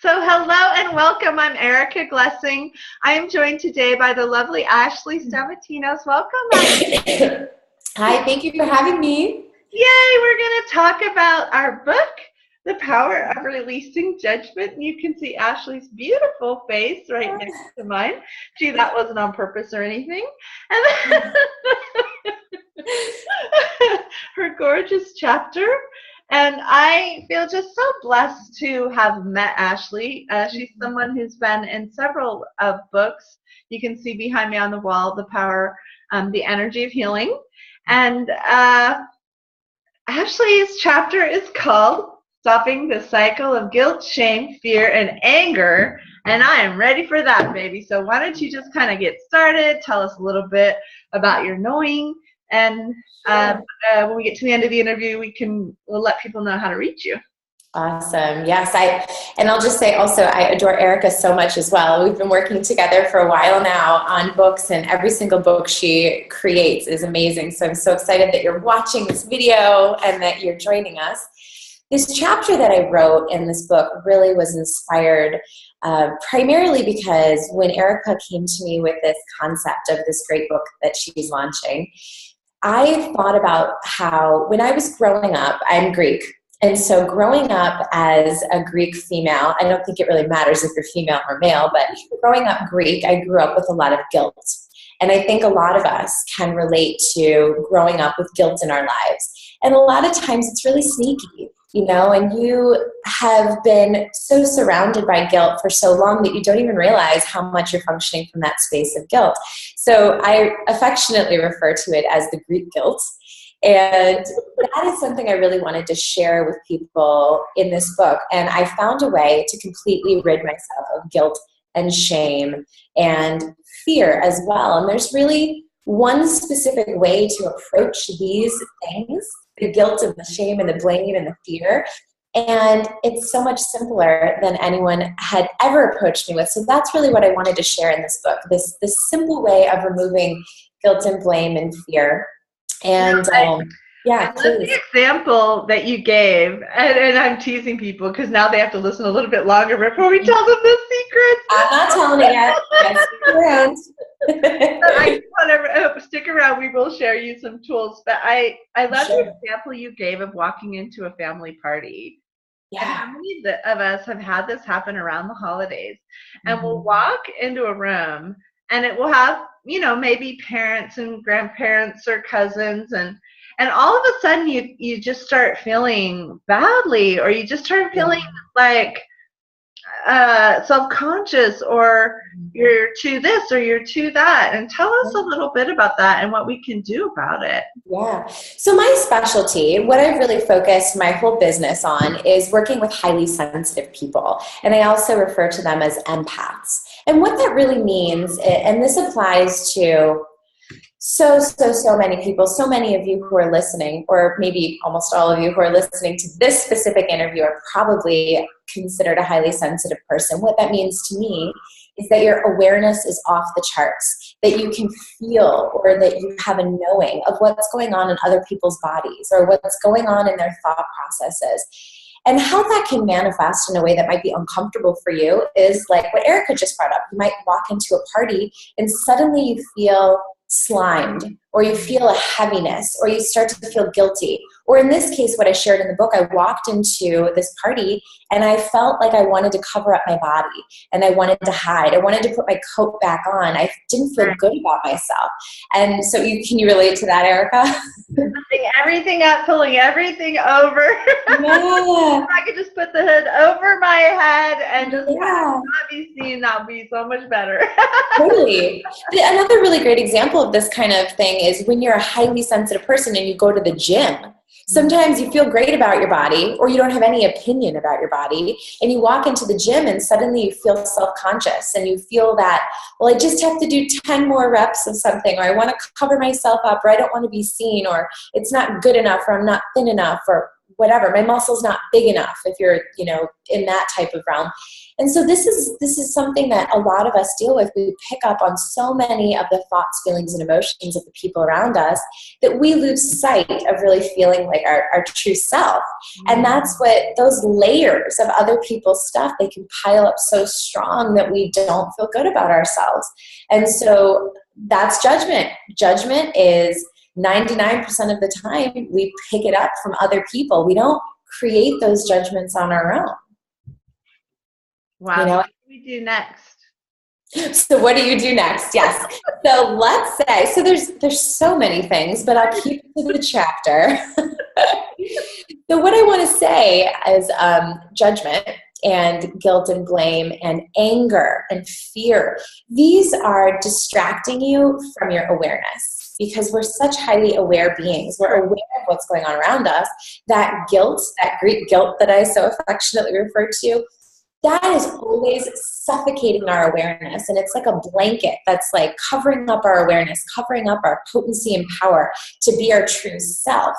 So hello and welcome. I'm Erica Glessing. I am joined today by the lovely Ashley Stamatinos. Welcome, Ashley. Hi, thank you for having me. Yay, we're going to talk about our book, The Power of Releasing Judgment. And you can see Ashley's beautiful face right next to mine. Gee, that wasn't on purpose or anything. And then her gorgeous chapter. And I feel just so blessed to have met Ashley. She's someone who's been in several of books. You can see behind me on the wall, The Power, The Energy of Healing. And Ashley's chapter is called Stopping the Cycle of Guilt, Shame, Fear, and Anger. And I am ready for that, baby. So why don't you just kind of get started, tell us a little bit about your knowing, and when we get to the end of the interview, we'll let people know how to reach you. Awesome. Yes, I'll just say also, I adore Erica so much as well. We've been working together for a while now on books, and every single book she creates is amazing. So I'm so excited that you're watching this video and that you're joining us. This chapter that I wrote in this book really was inspired primarily because when Erica came to me with this concept of this great book that she's launching, I thought about how when I was growing up, I'm Greek. And so growing up as a Greek female, I don't think it really matters if you're female or male, but growing up Greek, I grew up with a lot of guilt. And I think a lot of us can relate to growing up with guilt in our lives. And a lot of times it's really sneaky, and you have been so surrounded by guilt for so long that you don't even realize how much you're functioning from that space of guilt. So I affectionately refer to it as the Greek guilt. And that is something I really wanted to share with people in this book. And I found a way to completely rid myself of guilt and shame and fear as well. And there's really one specific way to approach these things, the guilt and the shame and the blame and the fear. And it's so much simpler than anyone had ever approached me with. So that's really what I wanted to share in this book, this simple way of removing guilt and blame and fear. And I love the example that you gave, and I'm teasing people because now they have to listen a little bit longer before we tell them the secrets. I'm not telling it yet. Stick around. I want to stick around. We will share you some tools. But I love the example you gave of walking into a family party. Yeah. And how many of us have had this happen around the holidays? And we'll walk into a room, and it will have, maybe parents and grandparents or cousins, and all of a sudden you just start feeling badly, or you just start feeling like self-conscious, or you're to this or you're to that. And tell us a little bit about that and what we can do about it. Yeah. So my specialty, what I've really focused my whole business on, is working with highly sensitive people. And I also refer to them as empaths. And what that really means, and this applies to so many people, so many of you who are listening, or maybe almost all of you who are listening to this specific interview are probably considered a highly sensitive person. What that means to me is that your awareness is off the charts, that you can feel, or that you have a knowing of what's going on in other people's bodies, or what's going on in their thought processes. And how that can manifest in a way that might be uncomfortable for you is like what Erica just brought up. You might walk into a party and suddenly you feel slimed, or you feel a heaviness, or you start to feel guilty. Or in this case, what I shared in the book, I walked into this party and I felt like I wanted to cover up my body and I wanted to hide. I wanted to put my coat back on. I didn't feel good about myself. And so can you relate to that, Erica? Putting everything up, pulling everything over. Yeah. If I could just put the hood over my head and just not be seen, that would be so much better. Totally. Another really great example of this kind of thing is when you're a highly sensitive person and you go to the gym. Sometimes you feel great about your body, or you don't have any opinion about your body, and you walk into the gym and suddenly you feel self-conscious and you feel that, well, I just have to do 10 more reps of something, or I want to cover myself up, or I don't want to be seen, or it's not good enough, or I'm not thin enough, or whatever. My muscle's not big enough if you're, in that type of realm. And so this is something that a lot of us deal with. We pick up on so many of the thoughts, feelings, and emotions of the people around us that we lose sight of really feeling like our true self. And that's what those layers of other people's stuff, they can pile up so strong that we don't feel good about ourselves. And so that's judgment. Judgment is 99% of the time we pick it up from other people. We don't create those judgments on our own. Wow. What do we do next? So what do you do next? Yes. So let's say, so there's so many things, but I'll keep it to the chapter. So what I want to say is judgment and guilt and blame and anger and fear. These are distracting you from your awareness, because we're such highly aware beings. We're aware of what's going on around us. That guilt, that Greek guilt that I so affectionately refer to, that is always suffocating our awareness. And it's like a blanket that's like covering up our awareness, covering up our potency and power to be our true self.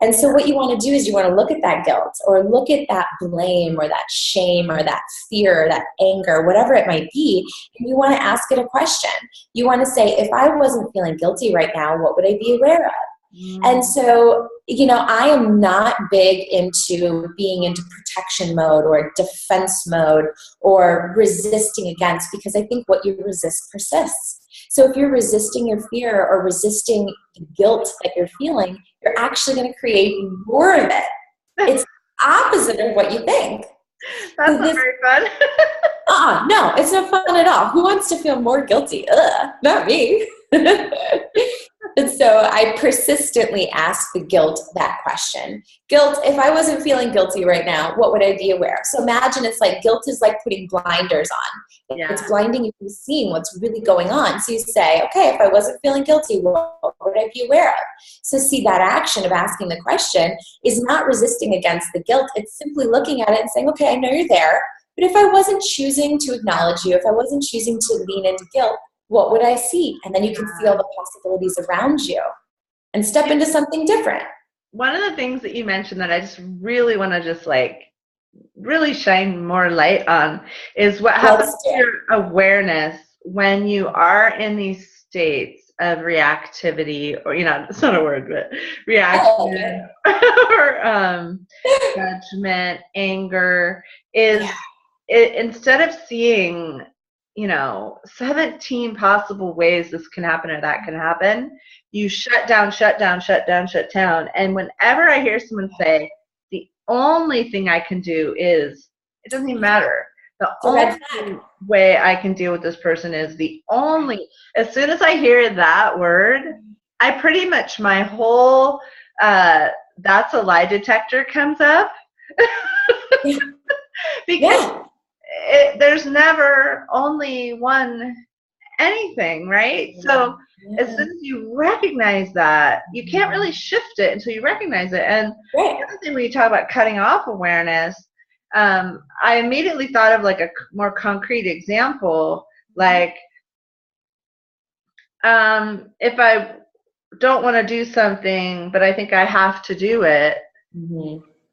And so what you want to do is you want to look at that guilt, or look at that blame, or that shame, or that fear, or that anger, whatever it might be, and you want to ask it a question. You want to say, if I wasn't feeling guilty right now, what would I be aware of? And so, I am not big into being into protection mode or defense mode or resisting against, because I think what you resist persists. So if you're resisting your fear or resisting the guilt that you're feeling, you're actually going to create more of it. It's opposite of what you think. That's not very fun. No, it's not fun at all. Who wants to feel more guilty? Not me. And so I persistently ask the guilt that question. Guilt, if I wasn't feeling guilty right now, what would I be aware of? So imagine it's like guilt is like putting blinders on. Yeah. It's blinding you from seeing what's really going on. So you say, okay, if I wasn't feeling guilty, what would I be aware of? So see, that action of asking the question is not resisting against the guilt. It's simply looking at it and saying, okay, I know you're there, but if I wasn't choosing to acknowledge you, if I wasn't choosing to lean into guilt, what would I see? And then you can feel the possibilities around you and step into something different. One of the things that you mentioned that I just really want to just really shine more light on is what happens to your awareness when you are in these states of reactivity, or, it's not a word, but reaction or judgment, anger is instead of seeing 17 possible ways this can happen or that can happen, you shut down. And whenever I hear someone say, the only thing I can do is, it doesn't even matter. The only way I can deal with this person is as soon as I hear that word, I pretty much, my whole, that's a lie detector comes up. Because there's never only one anything, right? So as soon as you recognize that, you can't really shift it until you recognize it. And the other thing, when you talk about cutting off awareness, I immediately thought of like a more concrete example, like if I don't want to do something, but I think I have to do it,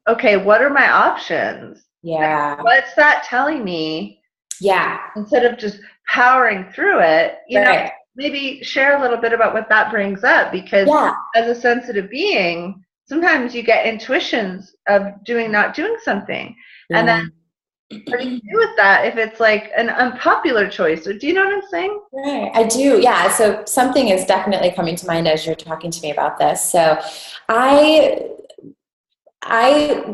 okay, what are my options? Yeah. Like, what's that telling me? Yeah. Instead of just powering through it, maybe share a little bit about what that brings up, because as a sensitive being, sometimes you get intuitions of not doing something. And then what do you do with that if it's like an unpopular choice? Or do you know what I'm saying? Right. I do. Yeah. So something is definitely coming to mind as you're talking to me about this. So I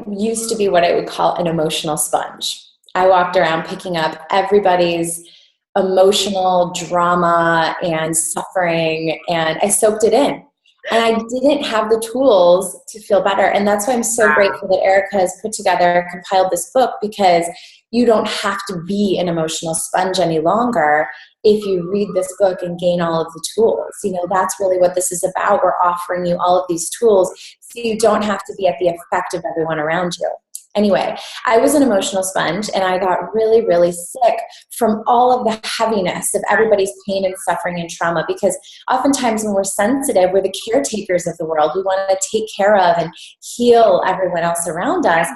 used to be what I would call an emotional sponge. I walked around picking up everybody's emotional drama and suffering, and I soaked it in. And I didn't have the tools to feel better. And that's why I'm so grateful that Erica has compiled this book, because you don't have to be an emotional sponge any longer if you read this book and gain all of the tools. That's really what this is about. We're offering you all of these tools so you don't have to be at the effect of everyone around you. Anyway, I was an emotional sponge, and I got really, really sick from all of the heaviness of everybody's pain and suffering and trauma, because oftentimes when we're sensitive, we're the caretakers of the world. We want to take care of and heal everyone else around us.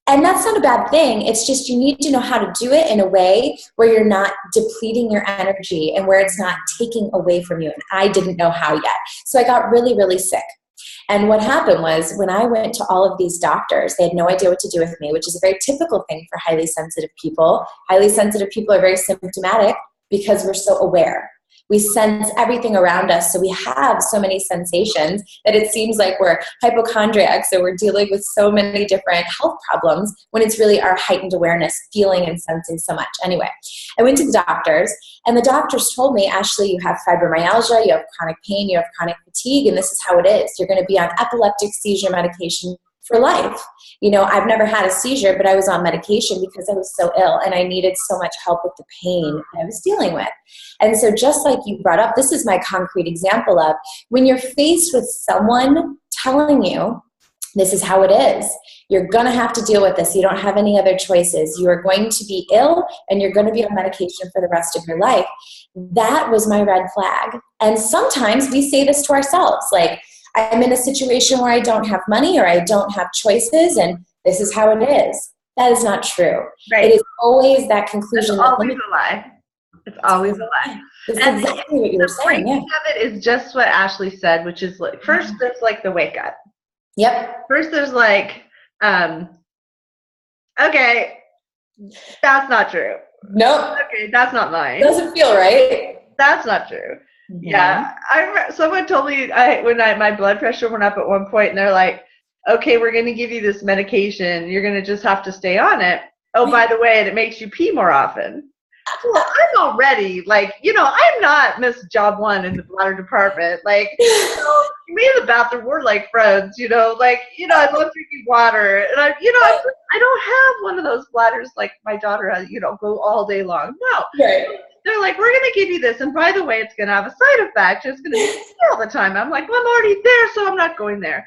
And that's not a bad thing. It's just you need to know how to do it in a way where you're not depleting your energy and where it's not taking away from you. And I didn't know how yet. So I got really, really sick. And what happened was when I went to all of these doctors, they had no idea what to do with me, which is a very typical thing for highly sensitive people. Highly sensitive people are very symptomatic because we're so aware. We sense everything around us, so we have so many sensations that it seems like we're hypochondriacs, so we're dealing with so many different health problems when it's really our heightened awareness, feeling and sensing so much. Anyway, I went to the doctors, and the doctors told me, Ashley, you have fibromyalgia, you have chronic pain, you have chronic fatigue, and this is how it is. You're going to be on epileptic seizure medication for life. You know, I've never had a seizure, but I was on medication because I was so ill and I needed so much help with the pain I was dealing with. And so just like you brought up, this is my concrete example of when you're faced with someone telling you this is how it is, you're going to have to deal with this. You don't have any other choices. You are going to be ill and you're going to be on medication for the rest of your life. That was my red flag. And sometimes we say this to ourselves, like, I'm in a situation where I don't have money or I don't have choices and this is how it is. That is not true. Right. It is always that conclusion. It's always a lie. It's always a lie. That's exactly what you were saying. Yeah. Of it is just what Ashley said, which is like, first there's like the wake up. Yep. First there's like, okay, that's not true. Nope. Okay, that's not mine. Doesn't feel right. That's not true. Mm-hmm. Yeah, someone told me my blood pressure went up at one point, and they're like, "Okay, we're going to give you this medication. You're going to just have to stay on it. Oh, by the way, it makes you pee more often." Well, I'm already like, I'm not Miss Job One in the bladder department. Like, me and the bathroom, we're like friends. I love drinking water, and I don't have one of those bladders like my daughter has. Go all day long. No. Right. They're like, we're going to give you this, and by the way, it's going to have a side effect. It's going to be all the time. I'm like, well, I'm already there, so I'm not going there.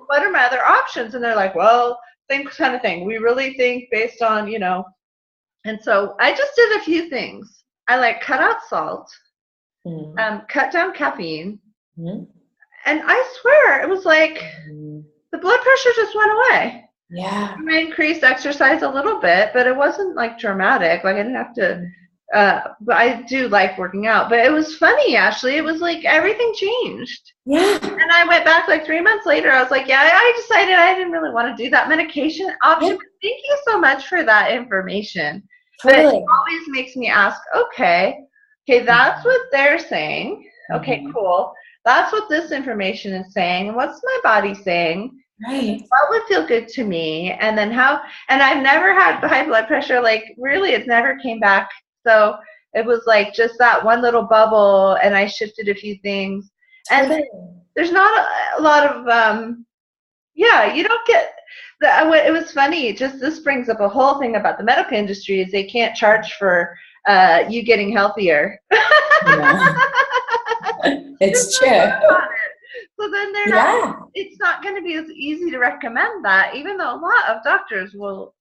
What are my other options? And they're like, well, same kind of thing. We really think based on, And so I just did a few things. I cut out salt, cut down caffeine, and I swear it was like the blood pressure just went away. Yeah. I increased exercise a little bit, but it wasn't dramatic. I didn't have to. But I do like working out. But it was funny, Ashley. It was like everything changed. Yeah. And I went back 3 months later. I was like, yeah, I decided I didn't really want to do that medication option. But thank you so much for that information. Totally. But it always makes me ask, okay, that's what they're saying. Okay, cool. That's what this information is saying. What's my body saying? Right. What would feel good to me? And then how? And I've never had high blood pressure. Really, it's never came back. So it was just that one little bubble, and I shifted a few things. And there's not a lot of, you don't get, it was funny, this brings up a whole thing about the medical industry is they can't charge for you getting healthier. Yeah. It's true. So then it's not going to be as easy to recommend that, even though a lot of doctors will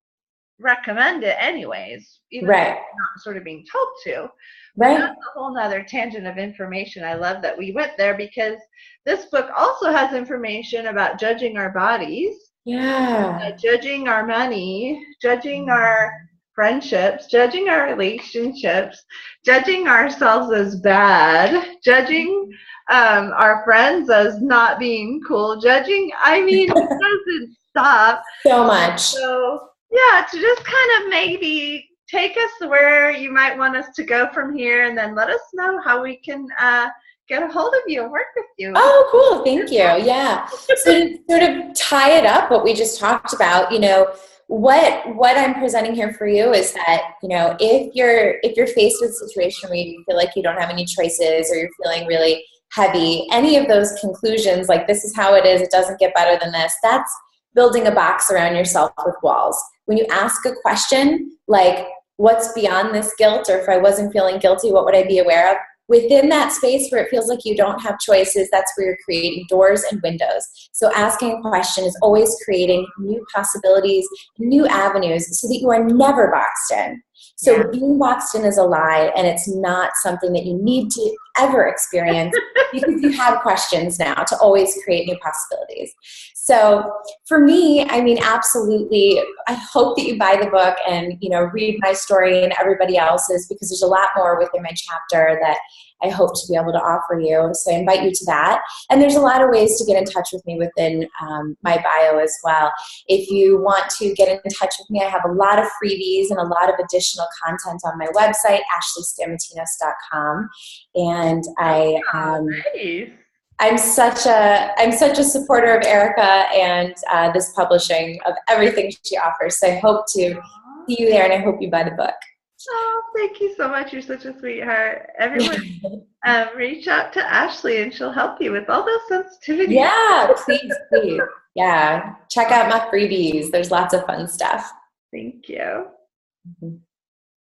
recommend it anyways, even though they're not sort of being told to. Right. That's a whole nother tangent of information. I love that we went there because this book also has information about judging our bodies, judging our money, judging our friendships, judging our relationships, judging ourselves as bad, judging our friends as not being cool, judging, it doesn't stop. So much. So yeah, to just kind of maybe take us to where you might want us to go from here, and then let us know how we can get a hold of you and work with you. Oh, cool. Thank you. Yeah. So to sort of tie it up, what we just talked about, what I'm presenting here for you is that, if you're faced with a situation where you feel like you don't have any choices or you're feeling really heavy, any of those conclusions, like this is how it is, it doesn't get better than this, that's building a box around yourself with walls. When you ask a question like, what's beyond this guilt, or if I wasn't feeling guilty, what would I be aware of? Within that space where it feels like you don't have choices, that's where you're creating doors and windows. So asking a question is always creating new possibilities, new avenues, so that you are never boxed in. So being boxed in is a lie, and it's not something that you need to ever experience because you have questions now to always create new possibilities. So for me, I mean, absolutely, I hope that you buy the book and, you know, read my story and everybody else's, because there's a lot more within my chapter that I hope to be able to offer you. So I invite you to that. And there's a lot of ways to get in touch with me within my bio as well. If you want to get in touch with me, I have a lot of freebies and a lot of additional content on my website, ashleystamatinos.com. And Nice. I'm such a supporter of Erica and this publishing, of everything she offers. So I hope to see you there, and I hope you buy the book. Oh, thank you so much. You're such a sweetheart. Everyone, reach out to Ashley and she'll help you with all those sensitivities. Yeah, please, please. Yeah, check out my freebies. There's lots of fun stuff. Thank you. Mm-hmm.